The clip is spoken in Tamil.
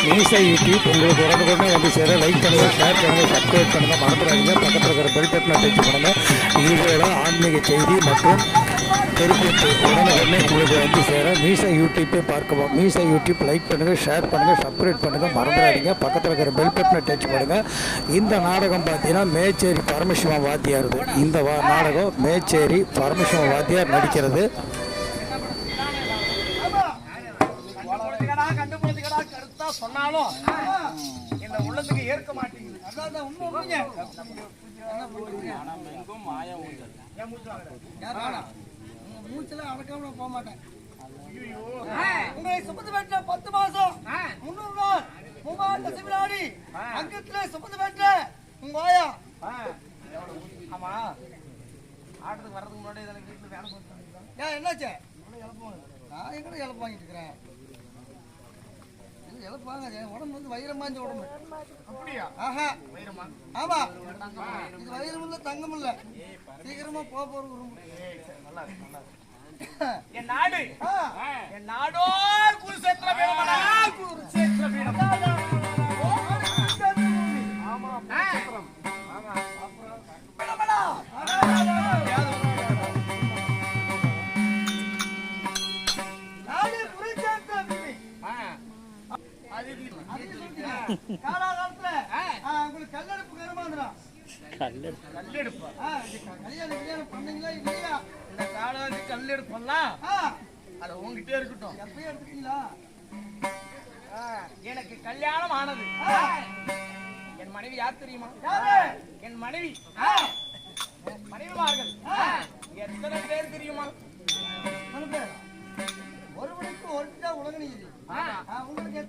மீசை யூடியூப் உங்களுக்கு உடனுக்குடனே வந்து சேர லைக் பண்ணுங்கள், ஷேர் பண்ணுங்கள், சப்ஸ்கிரைப் பண்ணுங்கள், மறந்துடாதீங்க. பக்கத்தில் இருக்கிற பெல் பட்டனை டச் பண்ணுங்கள். இதோட ஆன்மீக செய்தி மற்றும் தெரிவித்து உடனுக்குடனே உங்களுக்கு வந்து சேர மீசை யூடியூப்பை பார்க்கவும். மீசை யூடியூப் லைக் பண்ணுங்கள், ஷேர் பண்ணுங்கள், சப்ஸ்கிரைப் பண்ணுங்கள், மறந்துடாதீங்க. பக்கத்தில் இருக்கிற பெல் பட்டனை டச் பண்ணுங்கள். இந்த நாடகம் பார்த்தீங்கன்னா மேச்சேரி பரமசிவ வாத்தியார். இந்த நாடகம் மேச்சேரி பரமசிவ வாத்தியார் நடிக்கிறது. சொன்னாலும் இந்த உள்ளத்துக்கு ஏற்க மாட்டேங்குது. மூச்சுல அடக்காம போக மாட்டேன். உங்களை சுமந்து பெற்ற 10 மாசம் 300 நாள் மூவாட்ட சிவனாடி அங்கத்துல சுமந்து பெற்ற உங்க வாயா. ஆமா, ஆட்டத்துக்கு வர்றதுக்கு முன்னாடி வீட்டுல வேலை பார்த்து என்னாச்சு? நான் எங்கட இழப்பு வாங்கிட்டு இருக்கிறேன். இழப்பாங்க உடம்பு வந்து வைரமாஞ்ச உடம்பு. அப்படியா? ஆஹா, வைரமா? ஆமா, இது வைரம் இல்ல, தங்கம் இல்ல. சீக்கிரமா போற உடம்பு. நல்லா இருக்கு, நல்லா இருக்கு. என் நாடு, என் நாடோ குருசேத்திர பீடமடா, குருசேத்திர பீடம். ஆமா, குருசேத்திரம். ஆமா, பீடமடா. காலாகாலத்துல உங்களுக்கு கல்லெடுப்பு கருமாந்திரம். கல்லெடுப்பு கல்யாணம் பண்ணீங்களா இல்லையா? இந்த காலாவுக்கு கல்லெடுப்பு பண்ணலாம். அது உங்ககிட்டே இருக்கட்டும். எப்பயும் எடுத்துட்டீங்களா? எனக்கு கல்யாணம் ஆனது. என் மனைவி யார் தெரியுமா? என் மனைவி மனைவிமார்கள் எத்தனை பேர் தெரியுமா? ஒருவனுக்கு ஒருத்தா உலக நீதி. உங்களுக்கு